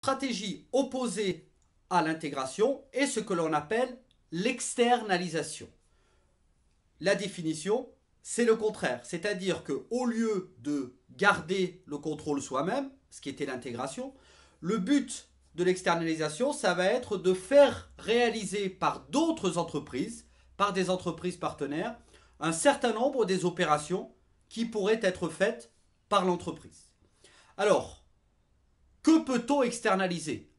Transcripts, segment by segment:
Stratégie opposée à l'intégration est ce que l'on appelle l'externalisation. La définition, c'est le contraire, c'est-à-dire qu'au lieu de garder le contrôle soi-même, ce qui était l'intégration, le but de l'externalisation, ça va être de faire réaliser par d'autres entreprises, par des entreprises partenaires, un certain nombre des opérations qui pourraient être faites par l'entreprise. Alors, que peut-on externaliser?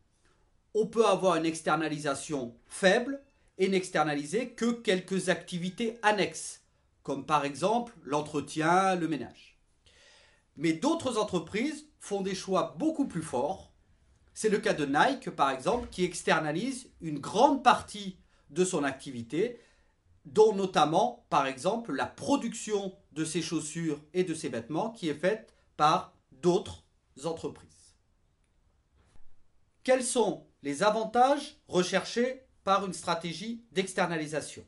On peut avoir une externalisation faible et n'externaliser que quelques activités annexes, comme par exemple l'entretien, le ménage. Mais d'autres entreprises font des choix beaucoup plus forts. C'est le cas de Nike, par exemple, qui externalise une grande partie de son activité, dont notamment, par exemple, la production de ses chaussures et de ses vêtements qui est faite par d'autres entreprises. Quels sont les avantages recherchés par une stratégie d'externalisation?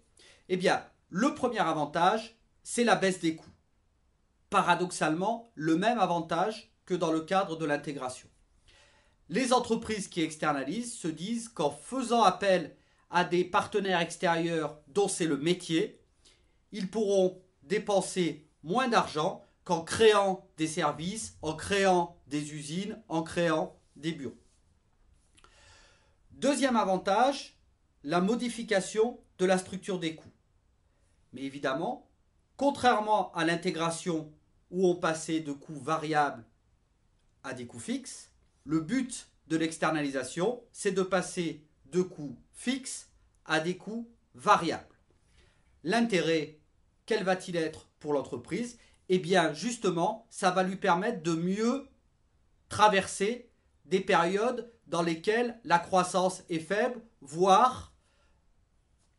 Eh bien, le premier avantage, c'est la baisse des coûts. Paradoxalement, le même avantage que dans le cadre de l'intégration. Les entreprises qui externalisent se disent qu'en faisant appel à des partenaires extérieurs dont c'est le métier, ils pourront dépenser moins d'argent qu'en créant des services, en créant des usines, en créant des bureaux. Deuxième avantage, la modification de la structure des coûts. Mais évidemment, contrairement à l'intégration où on passait de coûts variables à des coûts fixes, le but de l'externalisation, c'est de passer de coûts fixes à des coûts variables. L'intérêt, quel va-t-il être pour l'entreprise? Eh bien, justement, ça va lui permettre de mieux traverser des périodes dans lesquelles la croissance est faible, voire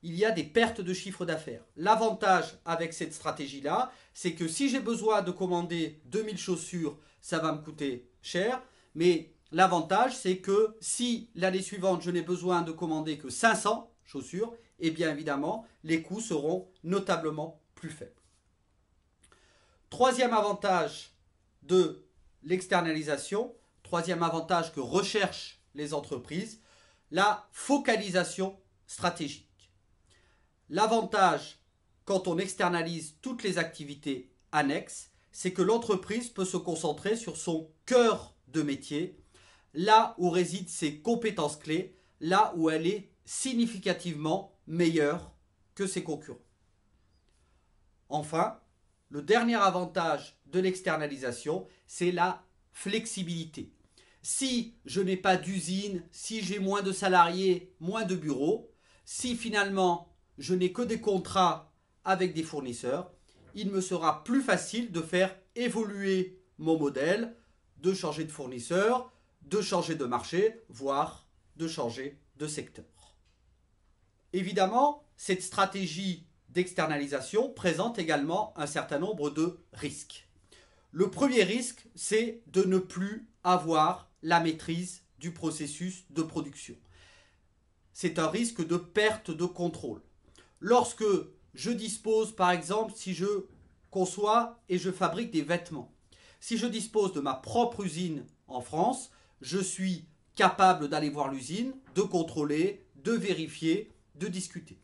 il y a des pertes de chiffre d'affaires. L'avantage avec cette stratégie-là, c'est que si j'ai besoin de commander 2000 chaussures, ça va me coûter cher, mais l'avantage, c'est que si l'année suivante, je n'ai besoin de commander que 500 chaussures, eh bien évidemment, les coûts seront notablement plus faibles. Troisième avantage de l'externalisation, troisième avantage que recherchent les entreprises, la focalisation stratégique. L'avantage quand on externalise toutes les activités annexes, c'est que l'entreprise peut se concentrer sur son cœur de métier, là où résident ses compétences clés, là où elle est significativement meilleure que ses concurrents. Enfin, le dernier avantage de l'externalisation, c'est la flexibilité. Si je n'ai pas d'usine, si j'ai moins de salariés, moins de bureaux, si finalement je n'ai que des contrats avec des fournisseurs, il me sera plus facile de faire évoluer mon modèle, de changer de fournisseur, de changer de marché, voire de changer de secteur. Évidemment, cette stratégie d'externalisation présente également un certain nombre de risques. Le premier risque, c'est de ne plus avoir la maîtrise du processus de production. C'est un risque de perte de contrôle. Lorsque je dispose, par exemple, si je conçois et je fabrique des vêtements, si je dispose de ma propre usine en France, je suis capable d'aller voir l'usine, de contrôler, de vérifier, de discuter.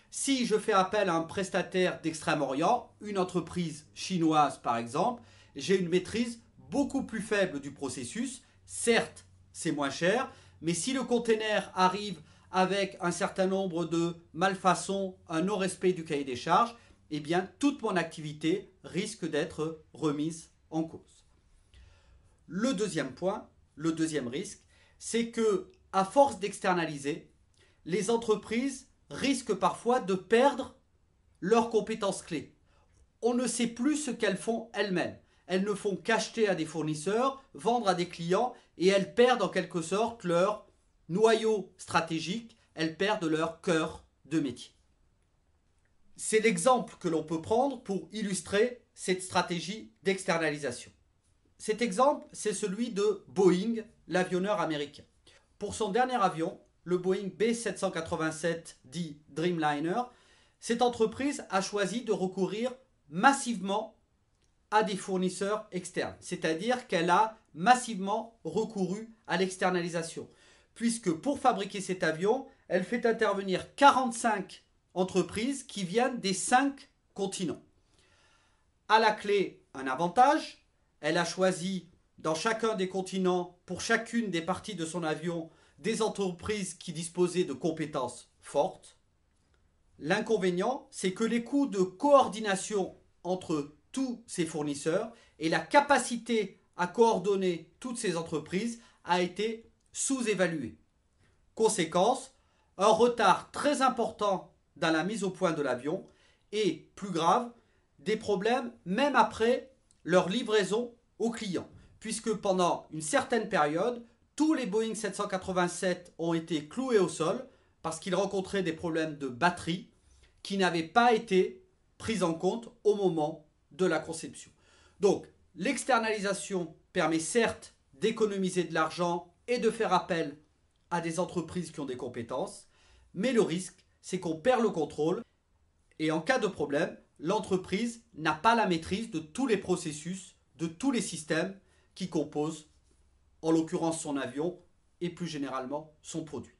Si je fais appel à un prestataire d'Extrême-Orient, une entreprise chinoise par exemple, j'ai une maîtrise beaucoup plus faible du processus. Certes, c'est moins cher, mais si le container arrive avec un certain nombre de malfaçons, un non-respect du cahier des charges, eh bien toute mon activité risque d'être remise en cause. Le deuxième point, le deuxième risque, c'est que à force d'externaliser, les entreprises risquent parfois de perdre leurs compétences clés. On ne sait plus ce qu'elles font elles-mêmes. Elles ne font qu'acheter à des fournisseurs, vendre à des clients, et elles perdent en quelque sorte leur noyau stratégique, elles perdent leur cœur de métier. C'est l'exemple que l'on peut prendre pour illustrer cette stratégie d'externalisation. Cet exemple, c'est celui de Boeing, l'avionneur américain. Pour son dernier avion, le Boeing B787 dit Dreamliner, cette entreprise a choisi de recourir massivement à des fournisseurs externes, c'est-à-dire qu'elle a massivement recouru à l'externalisation, puisque pour fabriquer cet avion, elle fait intervenir 45 entreprises qui viennent des 5 continents. À la clé, un avantage, elle a choisi dans chacun des continents, pour chacune des parties de son avion, des entreprises qui disposaient de compétences fortes. L'inconvénient, c'est que les coûts de coordination entre tous ces fournisseurs et la capacité à coordonner toutes ces entreprises a été sous-évaluée. Conséquence, un retard très important dans la mise au point de l'avion et, plus grave, des problèmes même après leur livraison aux clients, puisque pendant une certaine période, tous les Boeing 787 ont été cloués au sol parce qu'ils rencontraient des problèmes de batterie qui n'avaient pas été pris en compte au moment de la conception. Donc, l'externalisation permet certes d'économiser de l'argent et de faire appel à des entreprises qui ont des compétences, mais le risque, c'est qu'on perd le contrôle et en cas de problème, l'entreprise n'a pas la maîtrise de tous les processus, de tous les systèmes qui composent, en l'occurrence son avion et plus généralement son produit.